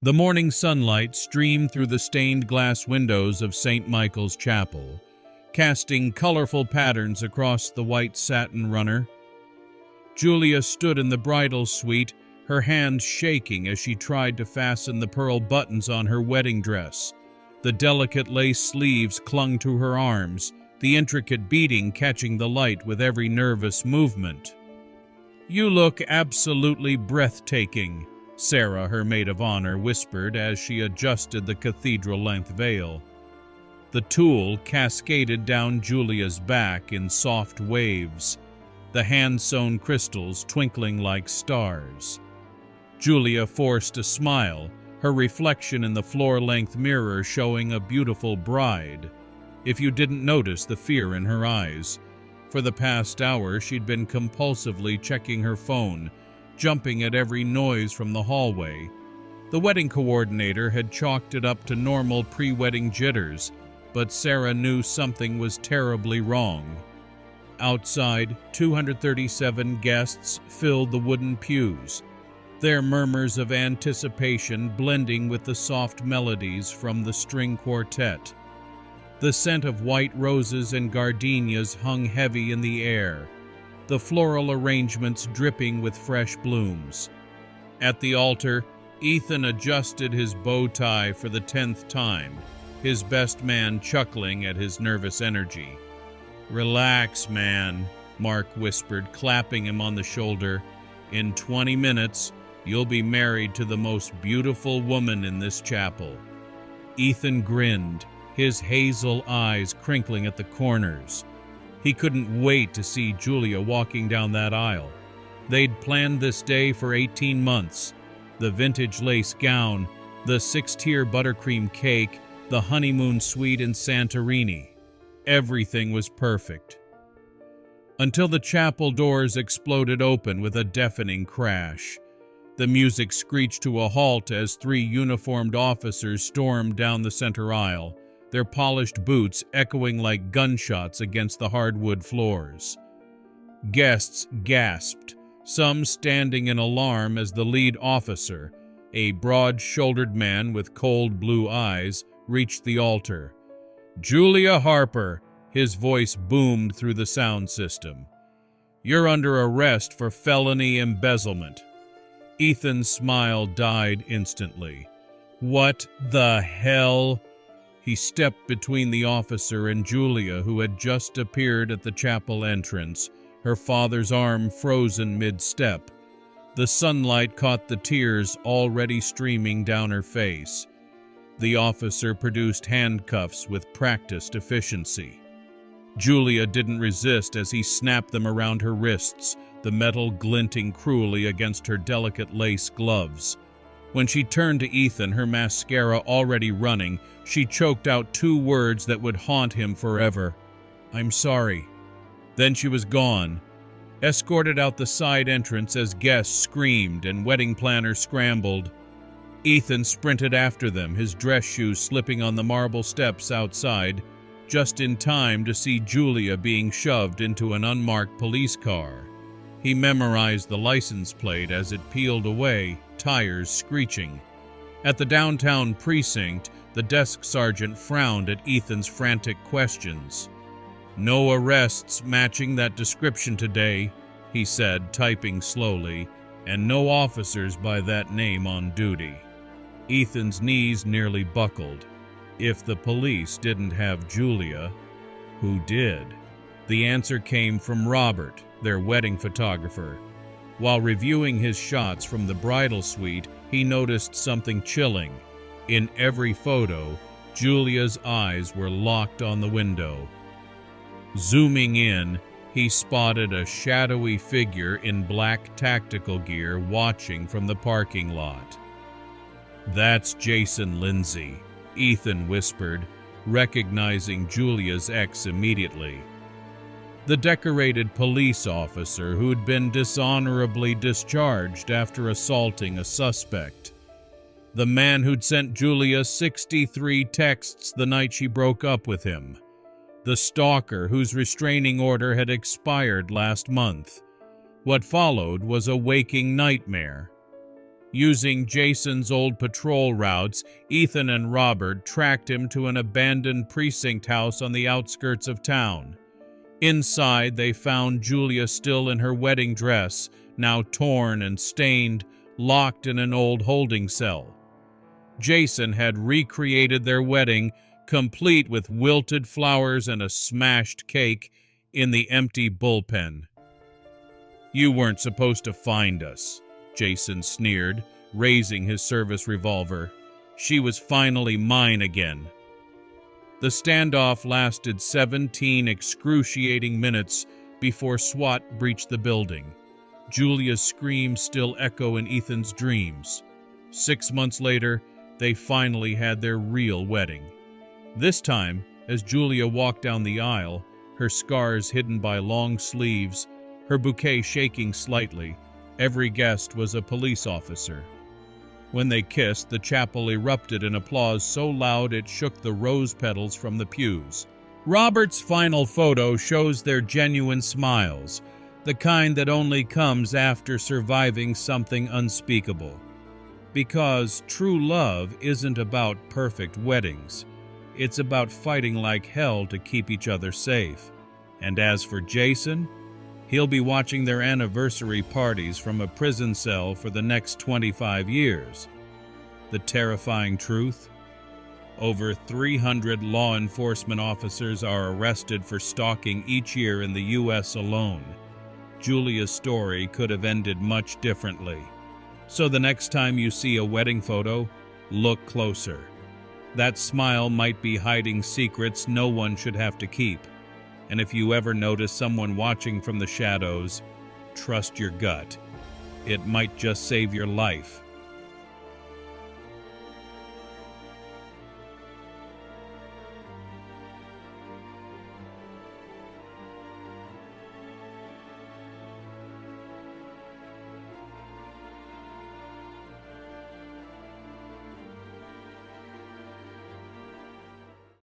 The morning sunlight streamed through the stained glass windows of St. Michael's Chapel, casting colorful patterns across the white satin runner. Julia stood in the bridal suite, her hands shaking as she tried to fasten the pearl buttons on her wedding dress. The delicate lace sleeves clung to her arms, the intricate beading catching the light with every nervous movement. "You look absolutely breathtaking," Sarah, her maid of honor, whispered as she adjusted the cathedral-length veil. The tulle cascaded down Julia's back in soft waves, the hand-sewn crystals twinkling like stars. Julia forced a smile, her reflection in the floor-length mirror showing a beautiful bride. If you didn't notice the fear in her eyes. For the past hour, she'd been compulsively checking her phone, jumping at every noise from the hallway. The wedding coordinator had chalked it up to normal pre-wedding jitters, but Sarah knew something was terribly wrong. Outside, 237 guests filled the wooden pews, their murmurs of anticipation blending with the soft melodies from the string quartet. The scent of white roses and gardenias hung heavy in the air, the floral arrangements dripping with fresh blooms. At the altar, Ethan adjusted his bow tie for the 10th time, his best man chuckling at his nervous energy. "Relax, man," Mark whispered, clapping him on the shoulder. "In 20 minutes, you'll be married to the most beautiful woman in this chapel." Ethan grinned, his hazel eyes crinkling at the corners. He couldn't wait to see Julia walking down that aisle. They'd planned this day for 18 months. The vintage lace gown, the 6-tier buttercream cake, the honeymoon suite in Santorini. Everything was perfect. Until the chapel doors exploded open with a deafening crash. The music screeched to a halt as 3 uniformed officers stormed down the center aisle, their polished boots echoing like gunshots against the hardwood floors. Guests gasped, some standing in alarm as the lead officer, a broad-shouldered man with cold blue eyes, reached the altar. "Julia Harper," his voice boomed through the sound system. "You're under arrest for felony embezzlement." Ethan's smile died instantly. "What the hell?" He stepped between the officer and Julia, who had just appeared at the chapel entrance, her father's arm frozen mid-step. The sunlight caught the tears already streaming down her face. The officer produced handcuffs with practiced efficiency. Julia didn't resist as he snapped them around her wrists, the metal glinting cruelly against her delicate lace gloves. When she turned to Ethan, her mascara already running, she choked out 2 words that would haunt him forever. "I'm sorry." Then she was gone, escorted out the side entrance as guests screamed and wedding planners scrambled. Ethan sprinted after them, his dress shoes slipping on the marble steps outside, just in time to see Julia being shoved into an unmarked police car. He memorized the license plate as it peeled away, tires screeching. At the downtown precinct, the desk sergeant frowned at Ethan's frantic questions. "No arrests matching that description today," he said, typing slowly, "and no officers by that name on duty." Ethan's knees nearly buckled. If the police didn't have Julia, who did? The answer came from Robert, their wedding photographer. While reviewing his shots from the bridal suite, he noticed something chilling. In every photo, Julia's eyes were locked on the window. Zooming in, he spotted a shadowy figure in black tactical gear watching from the parking lot. "That's Jason Lindsay," Ethan whispered, recognizing Julia's ex immediately. The decorated police officer who'd been dishonorably discharged after assaulting a suspect. The man who'd sent Julia 63 texts the night she broke up with him. The stalker whose restraining order had expired last month. What followed was a waking nightmare. Using Jason's old patrol routes, Ethan and Robert tracked him to an abandoned precinct house on the outskirts of town. Inside, they found Julia still in her wedding dress, now torn and stained, locked in an old holding cell. Jason had recreated their wedding, complete with wilted flowers and a smashed cake, in the empty bullpen. "You weren't supposed to find us," Jason sneered, raising his service revolver. "She was finally mine again." The standoff lasted 17 excruciating minutes before SWAT breached the building. Julia's screams still echo in Ethan's dreams. 6 months later, they finally had their real wedding. This time, as Julia walked down the aisle, her scars hidden by long sleeves, her bouquet shaking slightly, every guest was a police officer. When they kissed, the chapel erupted in applause so loud it shook the rose petals from the pews. Robert's final photo shows their genuine smiles, the kind that only comes after surviving something unspeakable. Because true love isn't about perfect weddings. It's about fighting like hell to keep each other safe. And as for Jason, he'll be watching their anniversary parties from a prison cell for the next 25 years. The terrifying truth? Over 300 law enforcement officers are arrested for stalking each year in the U.S. alone. Julia's story could have ended much differently. So the next time you see a wedding photo, look closer. That smile might be hiding secrets no one should have to keep. And if you ever notice someone watching from the shadows, trust your gut. It might just save your life.